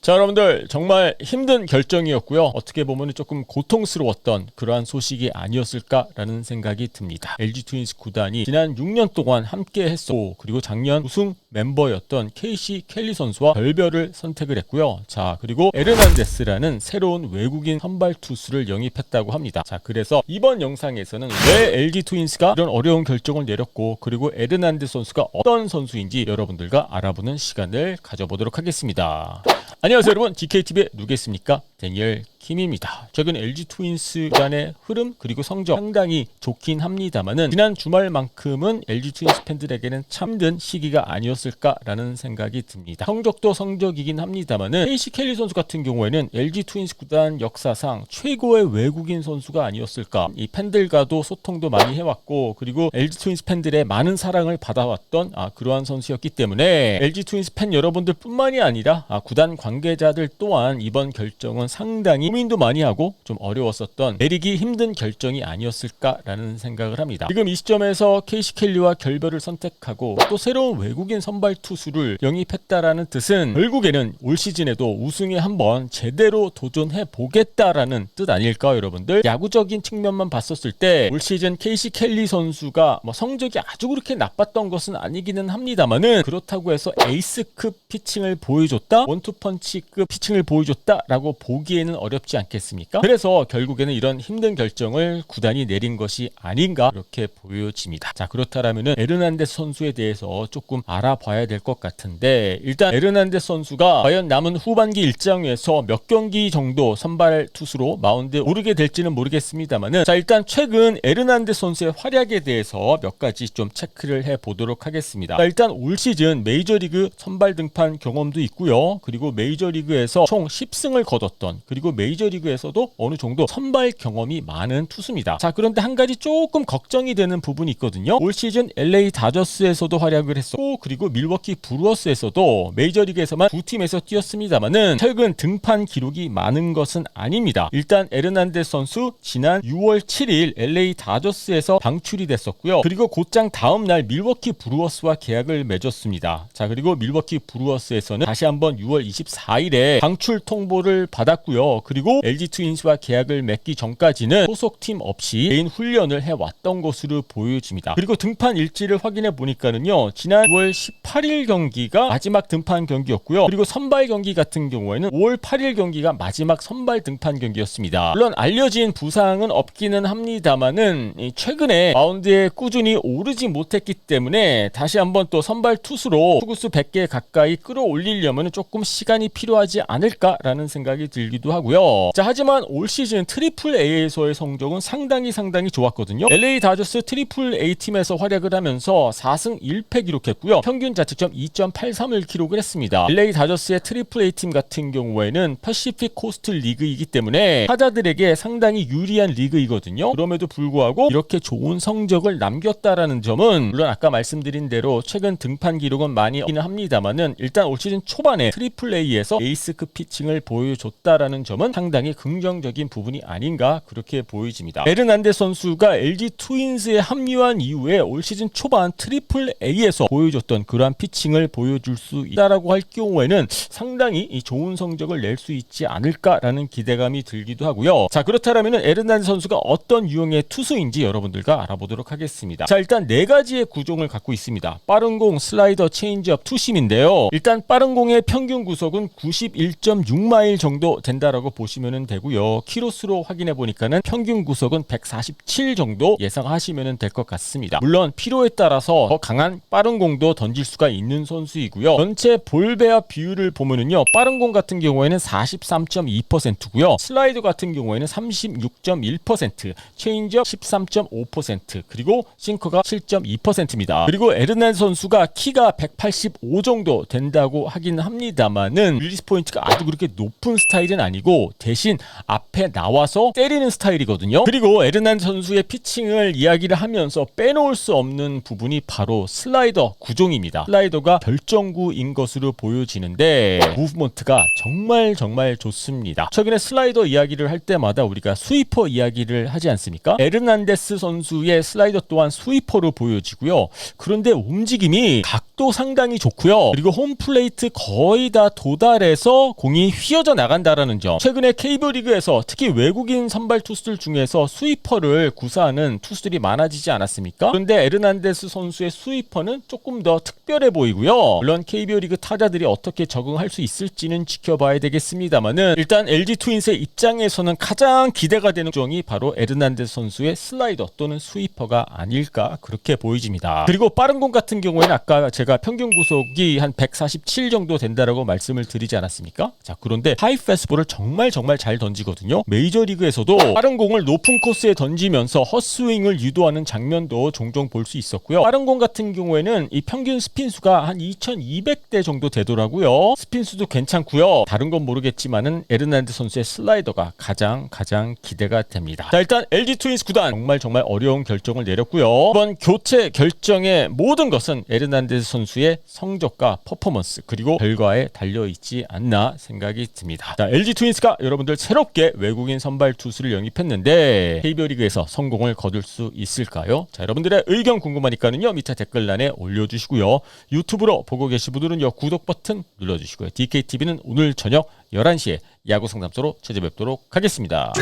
자, 여러분들 정말 힘든 결정이었고요. 어떻게 보면 조금 고통스러웠던 그러한 소식이 아니었을까라는 생각이 듭니다. LG 트윈스 구단이 지난 6년 동안 함께 했었고, 그리고 작년 우승 멤버였던 KC 켈리 선수와 결별을 선택을 했고요. 자, 그리고 에르난데스라는 새로운 외국인 선발 투수를 영입했다고 합니다. 자, 그래서 이번 영상에서는 왜 LG 트윈스가 이런 어려운 결정을 내렸고, 그리고 에르난데스 선수가 어떤 선수인지 여러분들과 알아보는 시간을 가져보도록 하겠습니다. 안녕하세요 여러분, GKTV의 누구겠습니까? 데니얼 김입니다. 최근 LG 트윈스 구단의 흐름 그리고 성적 상당히 좋긴 합니다만은 지난 주말만큼은 LG 트윈스 팬들에게는 참 힘든 시기가 아니었을까라는 생각이 듭니다. 성적도 성적이긴 합니다만은 KC 켈리 선수 같은 경우에는 LG 트윈스 구단 역사상 최고의 외국인 선수가 아니었을까. 이 팬들과도 소통도 많이 해왔고, 그리고 LG 트윈스 팬들의 많은 사랑을 받아왔던 그러한 선수였기 때문에 LG 트윈스 팬 여러분들 뿐만이 아니라 구단 관계자들 또한 이번 결정은 상당히 고민도 많이 하고 좀 어려웠었던, 내리기 힘든 결정이 아니었을까라는 생각을 합니다. 지금 이 시점에서 KC 켈리와 결별을 선택하고 또 새로운 외국인 선발 투수를 영입했다라는 뜻은 결국에는 올 시즌에도 우승에 한번 제대로 도전해 보겠다라는 뜻 아닐까요, 여러분들? 야구적인 측면만 봤었을 때 올 시즌 KC 켈리 선수가 성적이 아주 그렇게 나빴던 것은 아니기는 합니다만은, 그렇다고 해서 에이스급 피칭을 보여줬다, 원투펀치급 피칭을 보여줬다라고 보기에는 어렵지 않겠습니까? 그래서 결국에는 이런 힘든 결정을 구단이 내린 것이 아닌가 그렇게 보여집니다. 자, 그렇다면은 에르난데스 선수에 대해서 조금 알아봐야 될 것 같은데, 일단 에르난데스 선수가 과연 남은 후반기 일정에서 몇 경기 정도 선발 투수로 마운드에 오르게 될지는 모르겠습니다만은, 자, 일단 최근 에르난데스 선수의 활약에 대해서 몇 가지 좀 체크를 해보도록 하겠습니다. 자, 일단 올 시즌 메이저리그 선발 등판 경험도 있고요. 그리고 메이저리그에서 총 10승을 거뒀던, 그리고 메이저리그에서도 어느 정도 선발 경험이 많은 투수입니다. 자, 그런데 한 가지 조금 걱정이 되는 부분이 있거든요. 올 시즌 LA 다저스에서도 활약을 했었고, 그리고 밀워키 브루어스에서도 메이저리그에서만 두 팀에서 뛰었습니다만은 최근 등판 기록이 많은 것은 아닙니다. 일단 에르난데스 선수 지난 6월 7일 LA 다저스에서 방출이 됐었고요. 그리고 곧장 다음 날 밀워키 브루어스와 계약을 맺었습니다. 자, 그리고 밀워키 브루어스에서는 다시 한번 6월 24일에 방출 통보를 받았고요. 그리고 LG 트윈스와 계약을 맺기 전까지는 소속팀 없이 개인 훈련을 해왔던 것으로 보여집니다. 그리고 등판 일지를 확인해 보니까는요, 지난 6월 18일 경기가 마지막 등판 경기였고요. 그리고 선발 경기 같은 경우에는 5월 8일 경기가 마지막 선발 등판 경기였습니다. 물론 알려진 부상은 없기는 합니다만은 최근에 마운드에 꾸준히 오르지 못했기 때문에 다시 한번 또 선발 투수로 투구수 100개 가까이 끌어올리려면 조금 시간이 필요하지 않을까라는 생각이 들기도 하고요. 자, 하지만 올 시즌 트리플 A에서의 성적은 상당히 좋았거든요. LA 다저스 트리플 A 팀에서 활약을 하면서 4승 1패 기록했고요. 평균 자책점 2.83을 기록을 했습니다. LA 다저스의 트리플 A 팀 같은 경우에는 패시픽 코스트 리그이기 때문에 타자들에게 상당히 유리한 리그이거든요. 그럼에도 불구하고 이렇게 좋은 성적을 남겼다라는 점은, 물론 아까 말씀드린 대로 최근 등판 기록은 많이 없기는 합니다만은, 일단 올 시즌 초반에 트리플 A에서 에이스급 피칭을 보여줬다라는 점은 상당히 긍정적인 부분이 아닌가 그렇게 보여집니다. 에르난데스 선수가 LG 트윈스에 합류한 이후에 올 시즌 초반 트리플 A에서 보여줬던 그러한 피칭을 보여줄 수 있다라고 할 경우에는 상당히 좋은 성적을 낼 수 있지 않을까라는 기대감이 들기도 하고요. 자, 그렇다면 에르난데스 선수가 어떤 유형의 투수인지 여러분들과 알아보도록 하겠습니다. 자, 일단 네 가지의 구종을 갖고 있습니다. 빠른 공, 슬라이더, 체인지업, 투심인데요. 일단 빠른 공의 평균 구속은 91.6마일 정도 된다라고 보시면 되고요. 키로수로 확인해 보니까는 평균 구속은 147 정도 예상하시면 될 것 같습니다. 물론 필요에 따라서 더 강한 빠른 공도 던질 수가 있는 선수이고요. 전체 볼 배합 비율을 보면은요, 빠른 공 같은 경우에는 43.2%고요. 슬라이더 같은 경우에는 36.1%, 체인지업 13.5%, 그리고 싱커가 7.2%입니다. 그리고 에르난데스 선수가 키가 185 정도 된다고 하긴 합니다만은 릴리스 포인트가 아주 그렇게 높은 스타일은 아니고 대신 앞에 나와서 때리는 스타일이거든요. 그리고 에르난데스 선수의 피칭을 이야기를 하면서 빼놓을 수 없는 부분이 바로 슬라이더 구종입니다. 슬라이더가 결정구인 것으로 보여지는데 무브먼트가 정말 좋습니다. 최근에 슬라이더 이야기를 할 때마다 우리가 스위퍼 이야기를 하지 않습니까? 에르난데스 선수의 슬라이더 또한 스위퍼로 보여지고요. 그런데 움직임이 각도 상당히 좋고요. 그리고 홈플레이트 거의 다 도달해서 공이 휘어져 나간다라는 점. 최근에 KBO 리그에서 특히 외국인 선발 투수들 중에서 스위퍼를 구사하는 투수들이 많아지지 않았습니까? 그런데 에르난데스 선수의 스위퍼는 조금 더 특별해 보이고요. 물론 KBO 리그 타자들이 어떻게 적응할 수 있을지는 지켜봐야 되겠습니다만은 일단 LG 트윈스의 입장에서는 가장 기대가 되는 구종이 바로 에르난데스 선수의 슬라이더 또는 스위퍼가 아닐까 그렇게 보여집니다. 그리고 빠른 공 같은 경우에는 아까 제가 평균 구속이 한 147 정도 된다라고 말씀을 드리지 않았습니까? 자, 그런데 하이 패스트볼을 정말 잘 던지거든요. 메이저리그에서도 빠른 공을 높은 코스에 던지면서 헛스윙을 유도하는 장면도 종종 볼 수 있었고요. 빠른 공 같은 경우에는 이 평균 스핀수가 한 2200대 정도 되더라고요. 스핀수도 괜찮고요. 다른 건 모르겠지만은 에르난데스 선수의 슬라이더가 가장 기대가 됩니다. 자, 일단 LG 트윈스 구단 정말 어려운 결정을 내렸고요. 이번 교체 결정의 모든 것은 에르난데스 선수의 성적과 퍼포먼스 그리고 결과에 달려있지 않나 생각이 듭니다. 자, LG 트윈스가 여러분들 새롭게 외국인 선발 투수를 영입했는데 KBO 리그에서 성공을 거둘 수 있을까요? 자, 여러분들의 의견 궁금하니까는요 밑에 댓글란에 올려주시고요. 유튜브로 보고 계신 분들은요 구독 버튼 눌러주시고요. DKTV는 오늘 저녁 11시에 야구 상담소로 찾아뵙도록 하겠습니다.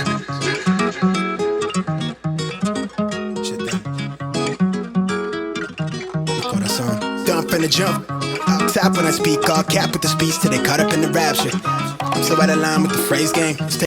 Dump in the jump. Tap when I speak, all cap with the speech till they caught up in the rapture. I'm so out of line with the phrase game.